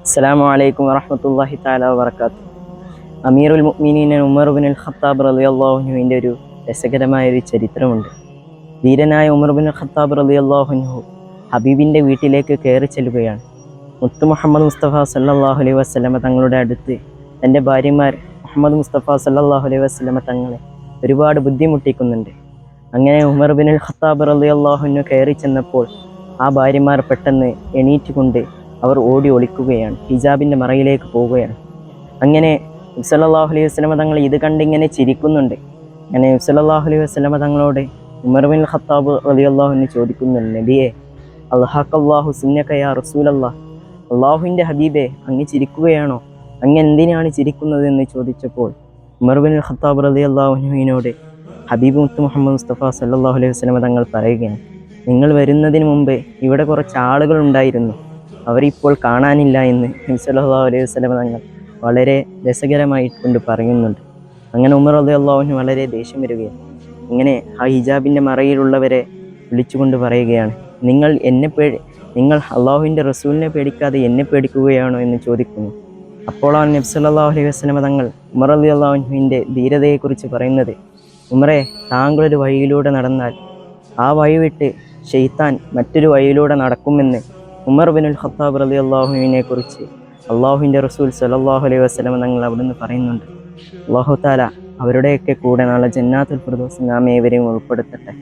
അസ്സലാമു അലൈക്കും വറഹ്മത്തുള്ളാഹി തആല വബറകാതുഹു. അമീറുൽ മുഅ്മിനീൻ ഉമർ ഇബ്നുൽ ഖത്താബ് റളിയല്ലാഹു അൻഹുവിൻ്റെ ഒരു രസകരമായ ഒരു ചരിത്രമുണ്ട്. ധീരനായ ഉമർ ഇബ്നുൽ ഖത്താബ് റളിയല്ലാഹു അൻഹു ഹബീബിൻ്റെ വീട്ടിലേക്ക് കയറി ചെല്ലുകയാണ്. മുത്തു മുഹമ്മദ് മുസ്തഫ സല്ലല്ലാഹു അലൈഹി വസല്ലമ തങ്ങളുടെ അടുത്ത് തൻ്റെ ഭാര്യമാർ മുഹമ്മദ് മുസ്തഫ സല്ലല്ലാഹു അലൈഹി വസല്ലമ തങ്ങളെ ഒരുപാട് ബുദ്ധിമുട്ടിക്കുന്നുണ്ട്. അങ്ങനെ ഉമർ ഇബ്നുൽ ഖത്താബ് റളിയല്ലാഹു അൻഹു കയറി ചെന്നപ്പോൾ ആ ഭാര്യമാർ പെട്ടെന്ന് എണീറ്റുകൊണ്ട് അവർ ഓടി ഒളിക്കുകയാണ്, ഹിജാബിൻ്റെ മറയിലേക്ക് പോവുകയാണ്. അങ്ങനെ നബി സല്ലല്ലാഹു അലൈഹി വസല്ലമ തങ്ങൾ ഇത് കണ്ടിങ്ങനെ ചിരിക്കുന്നുണ്ട്. അങ്ങനെ നബി സല്ലല്ലാഹു അലൈഹി വസല്ലമ തങ്ങളോട് ഉമർ ബിൻ ഖത്താബ് റളിയല്ലാഹു അൻഹു ചോദിക്കുന്നുണ്ട്, നബിയെ അൽഹഖല്ലാഹു സുന്നക യാ റസൂലല്ലാഹ്, അള്ളാഹുവിൻ്റെ ഹബീബെ അങ്ങ് ചിരിക്കുകയാണോ, അങ്ങ് എന്തിനാണ് ചിരിക്കുന്നത് എന്ന് ചോദിച്ചപ്പോൾ ഉമർ ബിൻ ഖത്താബ് റളിയല്ലാഹു അൻഹുവിനോട് ഹബീബ് മുത്ത് മുഹമ്മദ് മുസ്തഫ സല്ലല്ലാഹു അലൈഹി വസല്ലമ തങ്ങൾ പറയുകയാണ്, നിങ്ങൾ വരുന്നതിന് മുമ്പേ ഇവിടെ കുറച്ച് ആളുകൾ ഉണ്ടായിരുന്നു, അവരിപ്പോൾ കാണാനില്ല എന്ന് നബി സല്ലല്ലാഹു അലൈഹി വസല്ലമ തങ്ങൾ വളരെ രസകരമായി കൊണ്ട് പറയുന്നുണ്ട്. അങ്ങനെ ഉമർ റളിയല്ലാഹു അൻഹു വളരെ ദേഷ്യം വരികയാണ്. ഇങ്ങനെ ആ ഹിജാബിൻ്റെ മറയിലുള്ളവരെ വിളിച്ചുകൊണ്ട് പറയുകയാണ്, നിങ്ങൾ അള്ളാഹുവിൻ്റെ റസൂലിനെ പേടിക്കാതെ എന്നെ പേടിക്കുകയാണോ എന്ന് ചോദിക്കുന്നു. അപ്പോഴാണ് നബി സല്ലല്ലാഹു അലൈഹി വസല്ലമ തങ്ങൾ ഉമർ റളിയല്ലാഹു അൻഹുവിൻ്റെ ധീരതയെക്കുറിച്ച് പറയുന്നത്, ഉമറെ, താങ്കളൊരു വഴിയിലൂടെ നടന്നാൽ ആ വഴി വിട്ട് ഷെയ്ത്താൻ മറ്റൊരു വഴിയിലൂടെ നടക്കുമെന്ന് ഉമർ ബിനുൽ ഖത്താബ് റളിയല്ലാഹുവിനെ കുറിച്ച് അള്ളാഹുവിൻ്റെ റസൂൽ സല്ലല്ലാഹു അലൈഹി വസല്ലമ തങ്ങൾ അവിടുന്ന് പറയുന്നുണ്ട്. അല്ലാഹു തആല അവരുടെയൊക്കെ കൂടെ നാളെ ജന്നാത്തുൽ ഫിർദൗസിൽ നാം ഏവരെയും ഉൾപ്പെടുത്തട്ടെ.